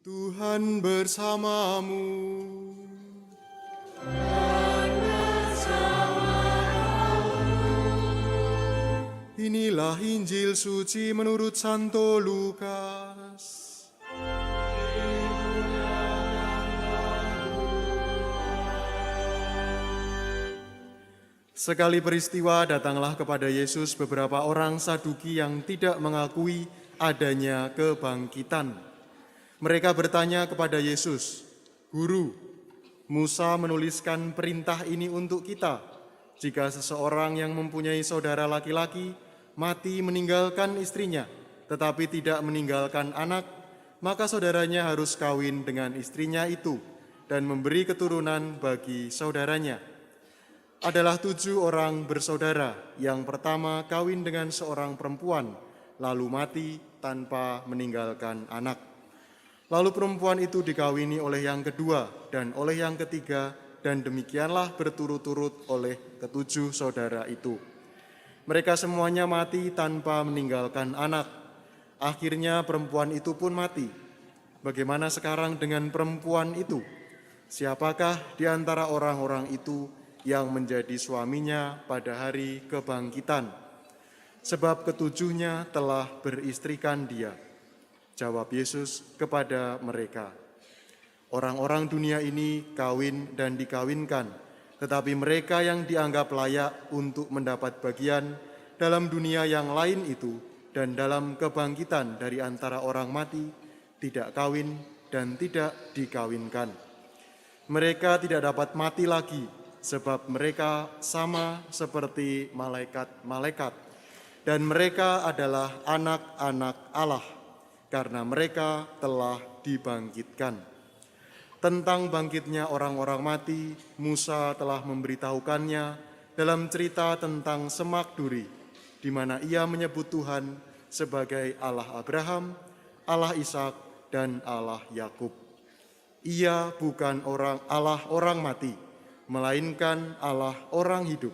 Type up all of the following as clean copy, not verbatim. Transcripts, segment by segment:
Tuhan bersamamu. Inilah Injil suci menurut Santo Lukas. Sekali peristiwa datanglah kepada Yesus beberapa orang Saduki yang tidak mengakui adanya kebangkitan. Mereka bertanya kepada Yesus, "Guru, Musa menuliskan perintah ini untuk kita. Jika seseorang yang mempunyai saudara laki-laki mati meninggalkan istrinya, tetapi tidak meninggalkan anak, maka saudaranya harus kawin dengan istrinya itu dan memberi keturunan bagi saudaranya. Adalah 7 orang bersaudara. Yang pertama kawin dengan seorang perempuan, lalu mati tanpa meninggalkan anak. Lalu perempuan itu dikawini oleh yang kedua dan oleh yang ketiga, dan demikianlah berturut-turut oleh ke-7 saudara itu. Mereka semuanya mati tanpa meninggalkan anak. Akhirnya perempuan itu pun mati. Bagaimana sekarang dengan perempuan itu? Siapakah di antara orang-orang itu yang menjadi suaminya pada hari kebangkitan? Sebab ke-7-nya telah beristrikan dia." Jawab Yesus kepada mereka, "Orang-orang dunia ini kawin dan dikawinkan, tetapi mereka yang dianggap layak untuk mendapat bagian dalam dunia yang lain itu dan dalam kebangkitan dari antara orang mati tidak kawin dan tidak dikawinkan. Mereka tidak dapat mati lagi, sebab mereka sama seperti malaikat-malaikat, dan mereka adalah anak-anak Allah, karena mereka telah dibangkitkan. Tentang bangkitnya orang-orang mati, Musa telah memberitahukannya dalam cerita tentang Semak Duri, di mana ia menyebut Tuhan sebagai Allah Abraham, Allah Ishak, dan Allah Yakub. Ia bukan Allah orang mati, melainkan Allah orang hidup,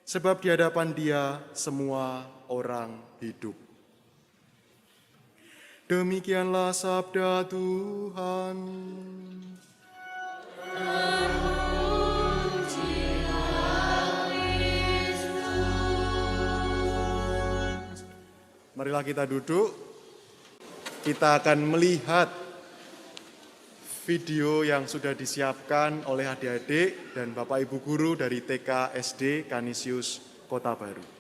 sebab di hadapan Dia semua orang hidup." Demikianlah sabda Tuhan. Marilah kita duduk. Kita akan melihat video yang sudah disiapkan oleh adik-adik dan Bapak Ibu Guru dari TK SD Kanisius Kota Baru.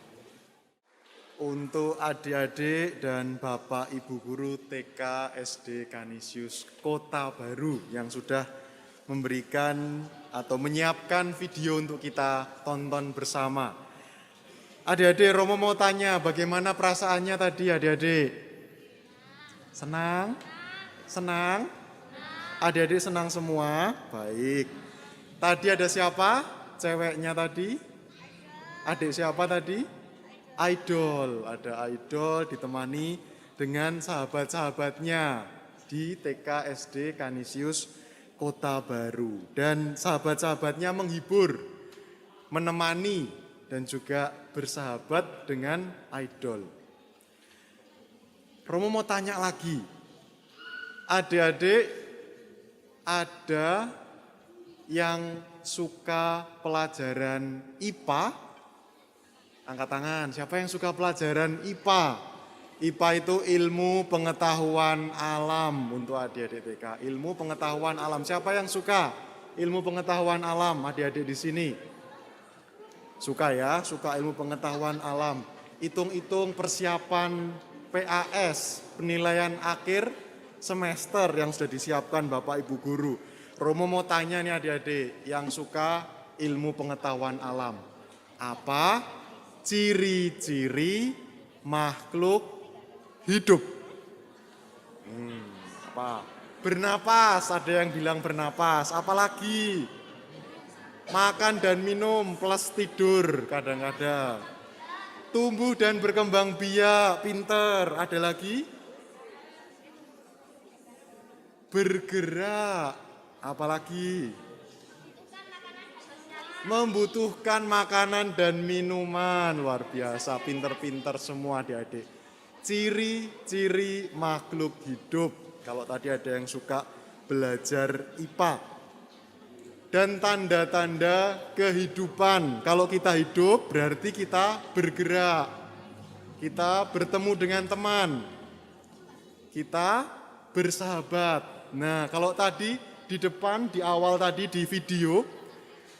Untuk adik-adik dan Bapak Ibu Guru TK SD Kanisius Kota Baru yang sudah memberikan atau menyiapkan video untuk kita tonton bersama. Adik-adik, Romo mau tanya bagaimana perasaannya tadi adik-adik? Senang? Senang? Adik-adik senang semua? Baik. Tadi ada siapa? Ceweknya tadi? Adik siapa tadi? Idol, ada idol ditemani dengan sahabat-sahabatnya di TK SD Kanisius Kota Baru. Dan sahabat-sahabatnya menghibur, menemani, dan juga bersahabat dengan idol. Romo mau tanya lagi, adik-adik ada yang suka pelajaran IPA? Angkat tangan, siapa yang suka pelajaran IPA? IPA itu ilmu pengetahuan alam untuk adik-adik TK. Ilmu pengetahuan alam, siapa yang suka ilmu pengetahuan alam adik-adik di sini? Suka ya, suka ilmu pengetahuan alam. Hitung-hitung persiapan PAS, penilaian akhir semester yang sudah disiapkan Bapak Ibu Guru. Romo mau tanya nih adik-adik yang suka ilmu pengetahuan alam. Apa ciri-ciri makhluk hidup? Apa? Bernapas, ada yang bilang bernapas. Apalagi? Makan dan minum plus tidur kadang-kadang. Tumbuh dan berkembang biak, pinter. Ada lagi? Bergerak. Apalagi? Membutuhkan makanan dan minuman. Luar biasa, pinter-pinter semua adik-adik. Ciri-ciri makhluk hidup. Kalau tadi ada yang suka belajar IPA. Dan tanda-tanda kehidupan. Kalau kita hidup berarti kita bergerak. Kita bertemu dengan teman. Kita bersahabat. Nah, kalau tadi di depan, di awal tadi di video,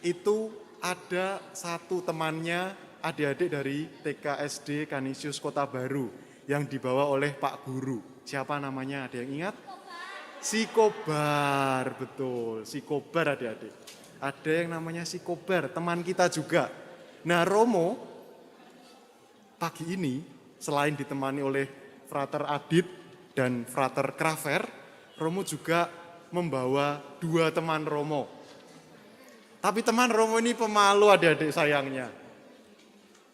itu ada satu temannya adik-adik dari TK SD Kanisius Kota Baru yang dibawa oleh Pak Guru. Siapa namanya? Ada yang ingat? Si Kobar, betul. Si Kobar adik-adik. Ada yang namanya si Kobar, teman kita juga. Nah, Romo pagi ini selain ditemani oleh Frater Adit dan Frater Kraver, Romo juga membawa 2 teman Romo. Tapi teman Romo ini pemalu adik-adik sayangnya.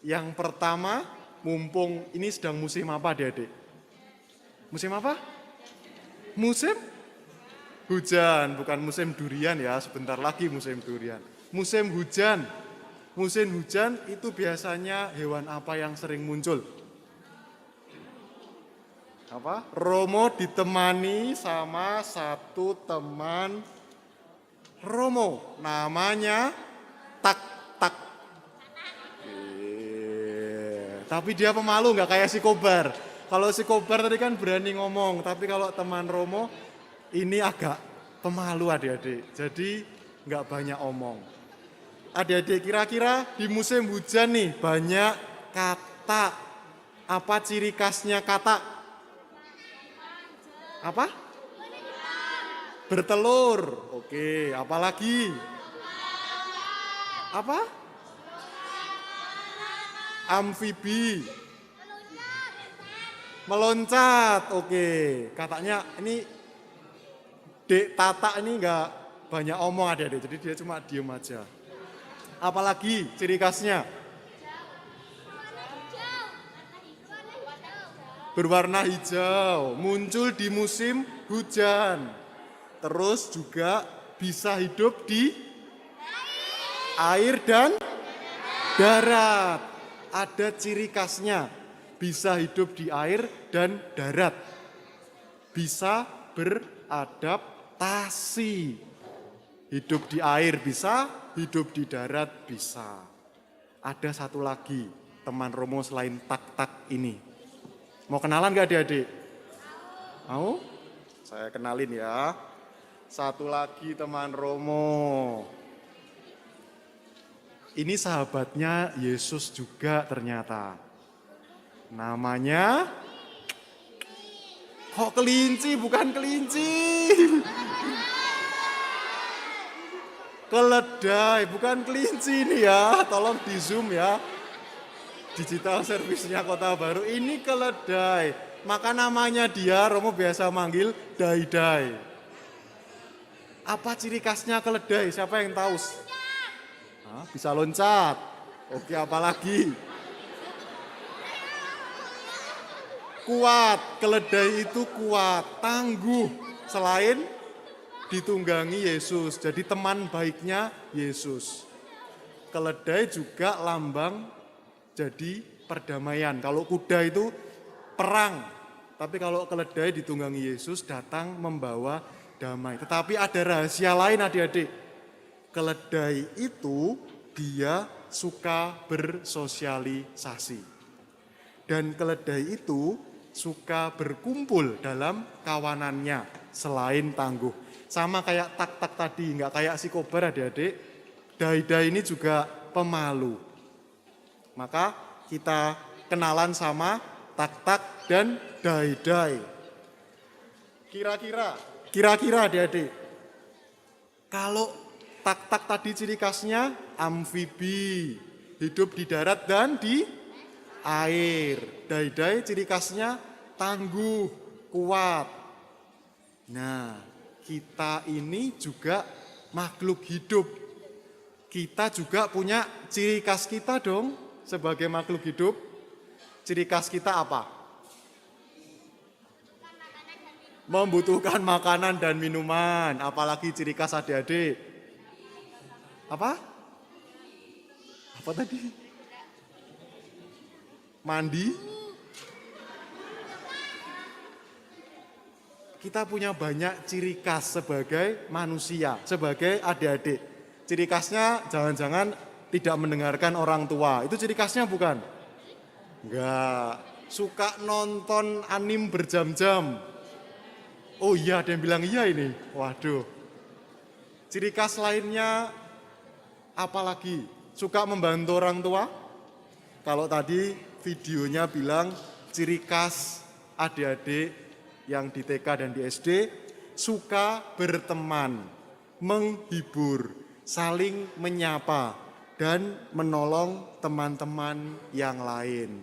Yang pertama, mumpung ini sedang musim apa adik-adik? Musim apa? Musim hujan, bukan musim durian ya, sebentar lagi musim durian. Musim hujan. Musim hujan itu biasanya hewan apa yang sering muncul? Apa? Romo ditemani sama satu teman Romo, namanya Tak. Tapi dia pemalu, nggak kayak si Kobar. Kalau si Kobar tadi kan berani ngomong, tapi kalau teman Romo ini agak pemalu adik-adik. Jadi nggak banyak omong. Adik-adik kira-kira di musim hujan nih banyak kata. Apa ciri khasnya kata? Apa? Bertelur. Oke, apalagi? Apa? Amfibi. Meloncat. Oke, katanya ini Dek Tata ini nggak banyak omong adik-adik, jadi dia cuma diem aja. Apalagi ciri khasnya? Berwarna hijau, muncul di musim hujan. Terus juga bisa hidup di air dan darat. Ada ciri khasnya, bisa hidup di air dan darat. Bisa beradaptasi. Hidup di air bisa, hidup di darat bisa. Ada satu lagi teman Romo selain Tak ini. Mau kenalan gak adik-adik? Mau? Saya kenalin ya. Satu lagi teman Romo. Ini sahabatnya Yesus juga ternyata. Namanya kok kelinci, bukan kelinci. Keledai, bukan kelinci ini ya. Tolong di zoom ya. Digital service-nya Kota Baru. Ini keledai. Maka namanya dia Romo biasa manggil Dai-Dai. Apa ciri khasnya keledai? Siapa yang tahu? Hah, bisa loncat. Oke, apalagi? Kuat. Keledai itu kuat, tangguh. Selain ditunggangi Yesus. Jadi teman baiknya Yesus. Keledai juga lambang jadi perdamaian. Kalau kuda itu perang. Tapi kalau keledai ditunggangi Yesus datang membawa damai. Tetapi ada rahasia lain adik-adik. Keledai itu dia suka bersosialisasi. Dan keledai itu suka berkumpul dalam kawanannya selain tangguh. Sama kayak Tak tadi, nggak kayak si Kobar adik-adik. Dai-Dai ini juga pemalu. Maka kita kenalan sama Tak dan Dai-Dai. Kira-kira adik-adik, kalau Tak tadi ciri khasnya amfibi, hidup di darat dan di air. Dai-Dai ciri khasnya tangguh, kuat. Nah, kita ini juga makhluk hidup. Kita juga punya ciri khas kita dong sebagai makhluk hidup. Ciri khas kita apa? Membutuhkan makanan dan minuman. Apalagi ciri khas adik-adik? Apa? Apa tadi? Mandi? kita punya banyak ciri khas sebagai manusia, sebagai adik-adik. Ciri khasnya jangan-jangan tidak mendengarkan orang tua. Itu ciri khasnya bukan? Enggak. Suka nonton anime berjam-jam. Oh iya, ada yang bilang iya ini. Waduh. Ciri khas lainnya apalagi? Suka membantu orang tua? Kalau tadi videonya bilang ciri khas adik-adik yang di TK dan di SD suka berteman, menghibur, saling menyapa, dan menolong teman-teman yang lain.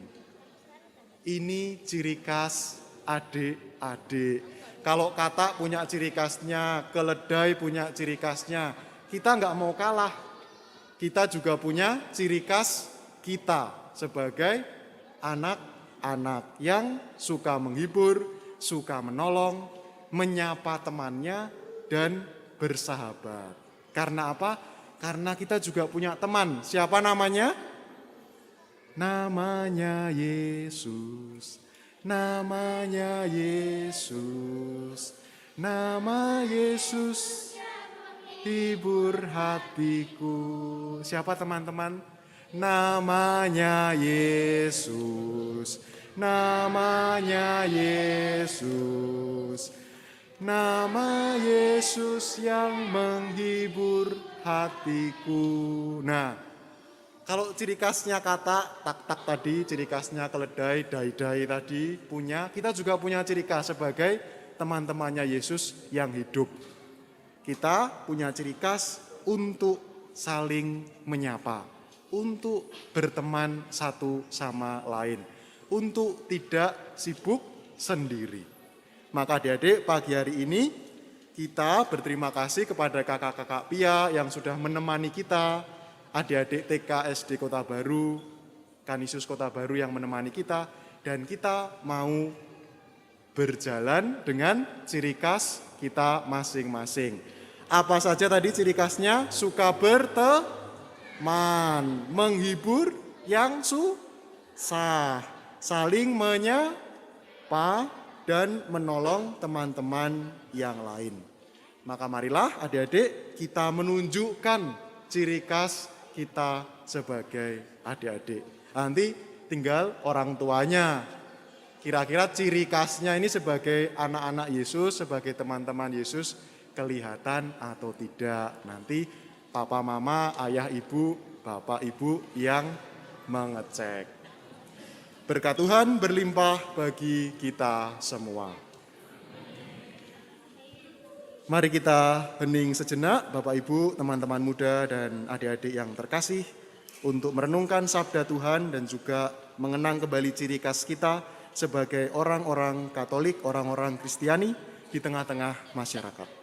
Ini ciri khas adik-adik. Kalau Kata punya ciri khasnya, Keledai punya ciri khasnya, kita nggak mau kalah. Kita juga punya ciri khas kita sebagai anak-anak yang suka menghibur, suka menolong, menyapa temannya, dan bersahabat. Karena apa? Karena kita juga punya teman. Siapa namanya? Namanya Yesus. Namanya Yesus. Nama Yesus hibur hatiku. Siapa teman-teman? Namanya Yesus. Namanya Yesus. Nama Yesus yang menghibur hatiku. Nah, kalau ciri khasnya Kata, tak-tak tadi, ciri khasnya Keledai, dai-dai tadi punya, kita juga punya ciri khas sebagai teman-temannya Yesus yang hidup. Kita punya ciri khas untuk saling menyapa, untuk berteman satu sama lain, untuk tidak sibuk sendiri. Maka adik-adik, pagi hari ini kita berterima kasih kepada kakak-kakak Pia yang sudah menemani kita, adik-adik TK SD Kota Baru, Kanisius Kota Baru yang menemani kita, dan kita mau berjalan dengan ciri khas kita masing-masing. Apa saja tadi ciri khasnya? Suka berteman, menghibur yang susah, saling menyapa, dan menolong teman-teman yang lain. Maka marilah adik-adik kita menunjukkan ciri khas kita sebagai adik-adik. Nanti tinggal orang tuanya. Kira-kira ciri khasnya ini sebagai anak-anak Yesus, sebagai teman-teman Yesus, kelihatan atau tidak. Nanti papa mama, ayah ibu, bapak ibu yang mengecek. Berkat Tuhan berlimpah bagi kita semua. Mari kita hening sejenak, Bapak Ibu, teman-teman muda dan adik-adik yang terkasih, untuk merenungkan sabda Tuhan dan juga mengenang kembali ciri khas kita sebagai orang-orang Katolik, orang-orang Kristiani di tengah-tengah masyarakat.